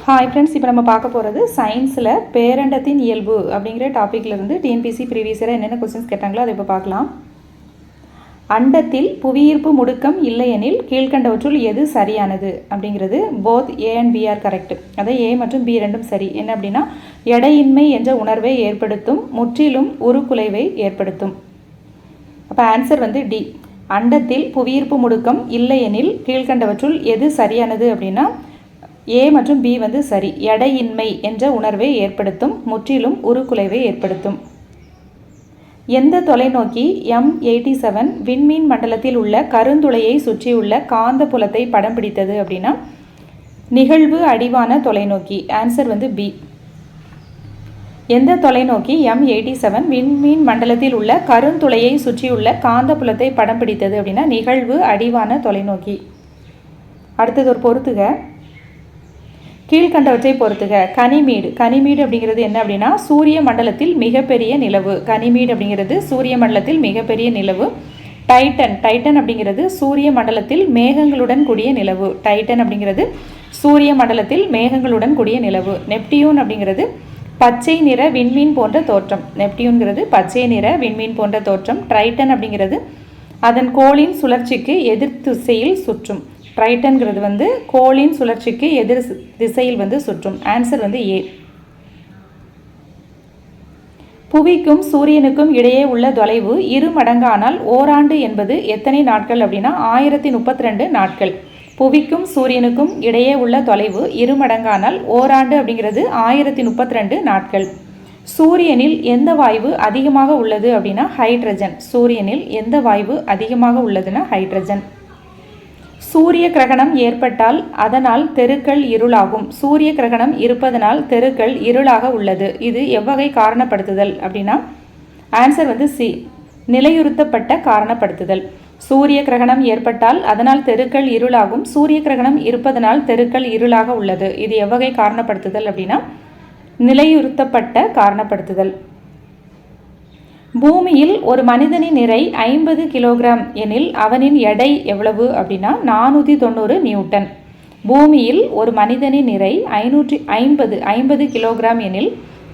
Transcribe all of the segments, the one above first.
Hi friends, இப்போ நம்ம பார்க்க போகிறது சயின்ஸில் பேரண்டத்தின் இயல்பு அப்படிங்கிற டாப்பிக்லேருந்து டிஎன்பிசி ப்ரீவியஸ் இயராக என்னென்ன கொஸ்டின்ஸ் கேட்டாங்களோ அதை இப்போ பார்க்கலாம். அண்டத்தில் புவியீர்ப்பு முடுக்கம் இல்லையெனில் கீழ்கண்டவற்றுள் எது சரியானது அப்படிங்கிறது both A and B are correct. அதாவது ஏ மற்றும் பி ரெண்டும் சரி. என்ன அப்படின்னா, எடையின்மை என்ற உணர்வை ஏற்படுத்தும், முற்றிலும் உருக்குலைவை ஏற்படுத்தும். அப்போ ஆன்சர் வந்து டி. அண்டத்தில் புவியீர்ப்பு முடுக்கம் இல்லையெனில் கீழ்கண்டவற்றுள் எது சரியானது அப்படின்னா ஏ மற்றும் பி வந்து சரி. எடையின்மை என்ற உணர்வை ஏற்படுத்தும், முற்றிலும் உருக்குலைவை ஏற்படுத்தும். எந்த தொலைநோக்கி M87 விண்மீன் மண்டலத்தில் உள்ள கருந்துளையை சுற்றியுள்ள காந்த புலத்தை படம் பிடித்தது அப்படின்னா நிகழ்வு அடிவான தொலைநோக்கி. ஆன்சர் வந்து பி. எந்த தொலைநோக்கி M87 விண்மீன் மண்டலத்தில் உள்ள கருந்துளையை சுற்றியுள்ள காந்த புலத்தை படம் பிடித்தது அப்படின்னா நிகழ்வு அடிவான தொலைநோக்கி. அடுத்தது ஒரு பொறுத்துக. கீழ்கண்டவற்றை பொறுத்துக. கனிமீடு. கனிமீடு அப்படிங்கிறது என்ன அப்படின்னா சூரிய மண்டலத்தில் மிகப்பெரிய நிலவு. கனிமீடு அப்படிங்கிறது சூரிய மண்டலத்தில் மிகப்பெரிய நிலவு. டைட்டன். டைட்டன் அப்படிங்கிறது சூரிய மண்டலத்தில் மேகங்களுடன் கூடிய நிலவு. டைட்டன் அப்படிங்கிறது சூரிய மண்டலத்தில் மேகங்களுடன் கூடிய நிலவு. நெப்டியூன் அப்படிங்கிறது பச்சை நிற விண்மீன் போன்ற தோற்றம். நெப்டியூன்கிறது பச்சை நிற விண்மீன் போன்ற தோற்றம். ட்ரைட்டன் அப்படிங்கிறது அதன் கோளின் சுழற்சிக்கு எதிர் திசையில் சுற்றும். ட்ரைட்டன்கிறது வந்து கோளின் சுழற்சிக்கு எதிர் திசையில் வந்து சுற்றும். ஆன்சர் வந்து ஏ. புவிக்கும் சூரியனுக்கும் இடையே உள்ள தொலைவு 2 மடங்கானால் ஓராண்டு என்பது எத்தனை நாட்கள் அப்படின்னா 1032 நாட்கள். புவிக்கும் சூரியனுக்கும் இடையே உள்ள தொலைவு 2 மடங்கானால் ஓராண்டு அப்படிங்கிறது 1032 நாட்கள். சூரியனில் எந்த வாயு அதிகமாக உள்ளது அப்படின்னா ஹைட்ரஜன். சூரியனில் எந்த வாயு அதிகமாக உள்ளதுன்னா ஹைட்ரஜன். சூரிய கிரகணம் ஏற்பட்டால் அதனால் தெருக்கள் இருளாகும். சூரிய கிரகணம் இருப்பதனால் தெருக்கள் இருளாக உள்ளது. இது எவ்வகை காரணப்படுத்துதல் அப்படின்னா ஆன்சர் வந்து சி. நிலையுறுத்தப்பட்ட காரணப்படுத்துதல். சூரிய கிரகணம் ஏற்பட்டால் அதனால் தெருக்கள் இருளாகும். சூரிய கிரகணம் இருப்பதனால் தெருக்கள் இருளாக உள்ளது. இது எவ்வகை காரணப்படுத்துதல் அப்படின்னா நிலையுறுத்தப்பட்ட காரணப்படுத்துதல். பூமியில் ஒரு மனிதனின் நிறை 50 கிலோகிராம் எனில் அவனின் எடை எவ்வளவு அப்படின்னா 490 நியூட்டன். பூமியில் ஒரு மனிதனின் நிறை 50 கிலோகிராம் எனில்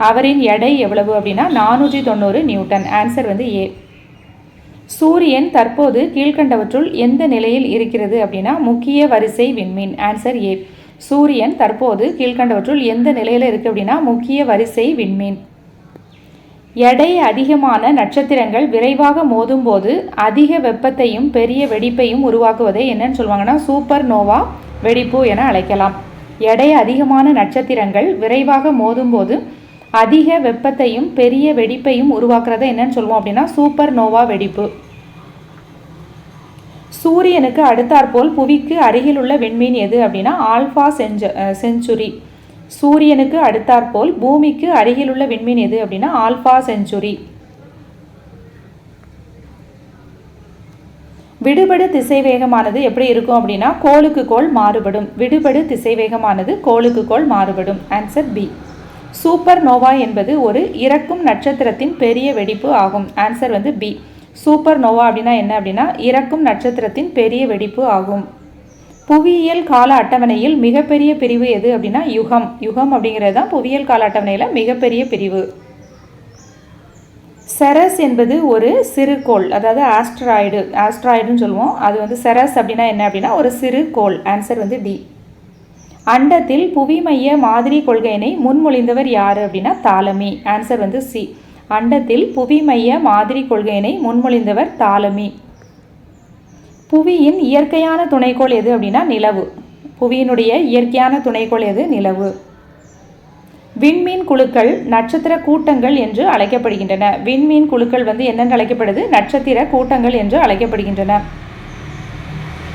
அவரின் எடை எவ்வளவு அப்படின்னா 490 நியூட்டன். ஆன்சர் வந்து ஏ. சூரியன் தற்போது கீழ்கண்டவற்றுள் எந்த நிலையில் இருக்கிறது அப்படின்னா முக்கிய வரிசை விண்மீன். Answer A. சூரியன் தற்போது கீழ்கண்டவற்றுள் எந்த நிலையில் இருக்குது அப்படின்னா முக்கிய வரிசை விண்மீன். எடை அதிகமான நட்சத்திரங்கள் விரைவாக மோதும் போது அதிக வெப்பத்தையும் பெரிய வெடிப்பையும் உருவாக்குவதை என்னன்னு சொல்லுவாங்கன்னா சூப்பர் நோவா வெடிப்பு என அழைக்கலாம். எடை அதிகமான நட்சத்திரங்கள் விரைவாக மோதும் போது அதிக வெப்பத்தையும் பெரிய வெடிப்பையும் உருவாக்குறதை என்னன்னு சொல்லுவோம் அப்படின்னா சூப்பர் நோவா வெடிப்பு. சூரியனுக்கு அடுத்தாற்போல் புவிக்கு அருகில் உள்ள விண்மீன் எது அப்படின்னா ஆல்ஃபா செஞ்சுரி. சூரியனுக்கு அடுத்தாற்போல் பூமிக்கு அருகிலுள்ள விண்மீன் எது அப்படின்னா ஆல்ஃபா செஞ்சுரி. விடுபடு திசைவேகமானது எப்படி இருக்கும் அப்படின்னா கோளுக்கு கோள் மாறுபடும். விடுபடு திசைவேகமானது கோளுக்கு கோள் மாறுபடும். Answer B. சூப்பர் நோவா என்பது ஒரு இறக்கும் நட்சத்திரத்தின் பெரிய வெடிப்பு ஆகும். ஆன்சர் வந்து பி. சூப்பர் நோவா அப்படின்னா என்ன அப்படின்னா இறக்கும் நட்சத்திரத்தின் பெரிய வெடிப்பு ஆகும். புவியியல் கால அட்டவணையில் மிகப்பெரிய பிரிவு எது அப்படின்னா யுகம். யுகம் அப்படிங்கிறது தான் புவியியல் கால அட்டவணையில் மிகப்பெரிய பிரிவு. செரஸ் என்பது ஒரு சிறுகோள், அதாவது ஆஸ்ட்ராய்டுன்னு சொல்லுவோம். அது வந்து செரஸ் அப்படின்னா என்ன அப்படின்னா ஒரு சிறு கோள். ஆன்சர் வந்து டி. அண்டத்தில் புவி மைய மாதிரி கொள்கையினை முன்மொழிந்தவர் யார் அப்படின்னா தாலமி. ஆன்சர் வந்து சி. அண்டத்தில் புவி மைய மாதிரி கொள்கையினை முன்மொழிந்தவர் தாலமி. புவியின் இயற்கையான துணைக்கோள் எது அப்படின்னா நிலவு. புவியினுடைய இயற்கையான துணைக்கோள் எது? நிலவு. விண்மீன் குழுக்கள் நட்சத்திர கூட்டங்கள் என்று அழைக்கப்படுகின்றன. விண்மீன் குழுக்கள் வந்து என்னென்று அழைக்கப்படுது? நட்சத்திர கூட்டங்கள் என்று அழைக்கப்படுகின்றன.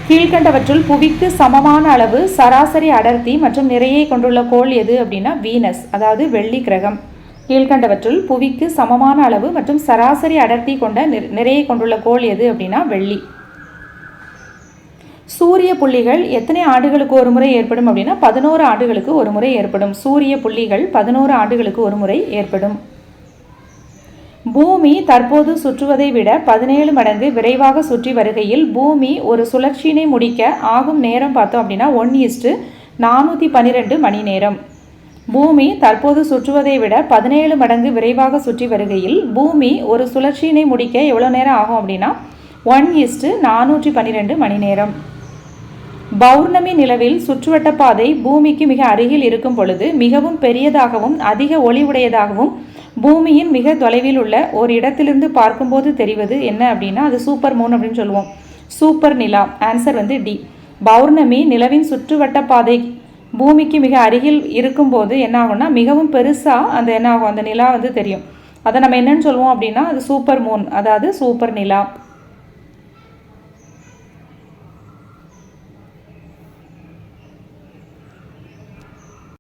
கீழ்கண்டவற்றுள் புவிக்கு சமமான அளவு சராசரி அடர்த்தி மற்றும் நிறையை கொண்டுள்ள கோள் எது அப்படின்னா வீனஸ், அதாவது வெள்ளி கிரகம். கீழ்கண்டவற்றுள் புவிக்கு சமமான அளவு மற்றும் சராசரி அடர்த்தி கொண்ட நிறையை கொண்டுள்ள கோள் எது அப்படின்னா வெள்ளி. சூரிய புள்ளிகள் எத்தனை ஆண்டுகளுக்கு ஒரு முறை ஏற்படும் அப்படின்னா 11 ஆண்டுகளுக்கு ஒரு முறை ஏற்படும். சூரிய புள்ளிகள் 11 ஆண்டுகளுக்கு ஒரு முறை ஏற்படும். பூமி தற்போது சுற்றுவதை விட 17 மடங்கு விரைவாக சுற்றி வருகையில் பூமி ஒரு சுழற்சியினை முடிக்க ஆகும் நேரம் பார்த்தோம் அப்படின்னா 1:10 412 மணி நேரம். பூமி தற்போது சுற்றுவதை விட 17 மடங்கு விரைவாக சுற்றி வருகையில் பூமி ஒரு சுழற்சியினை முடிக்க எவ்வளோ நேரம் ஆகும் அப்படின்னா 1:412 மணி நேரம். பௌர்ணமி நிலவில் சுற்றுவட்ட பாதை பூமிக்கு மிக அருகில் இருக்கும் பொழுது மிகவும் பெரியதாகவும் அதிக ஒளி உடையதாகவும் பூமியின் மிக தொலைவில் உள்ள ஒரு இடத்திலிருந்து பார்க்கும்போது தெரிவது என்ன அப்படின்னா அது சூப்பர் மூன் அப்படின்னு சொல்லுவோம். சூப்பர் நிலா. Answer D. பௌர்ணமி நிலவின் சுற்றுவட்ட பாதை பூமிக்கு மிக அருகில் இருக்கும்போது என்ன ஆகும்னா மிகவும் பெருசாக அந்த நிலா தெரியும். அதை நம்ம என்னன்னு சொல்லுவோம் அப்படின்னா அது சூப்பர் மூன், அதாவது சூப்பர் நிலா.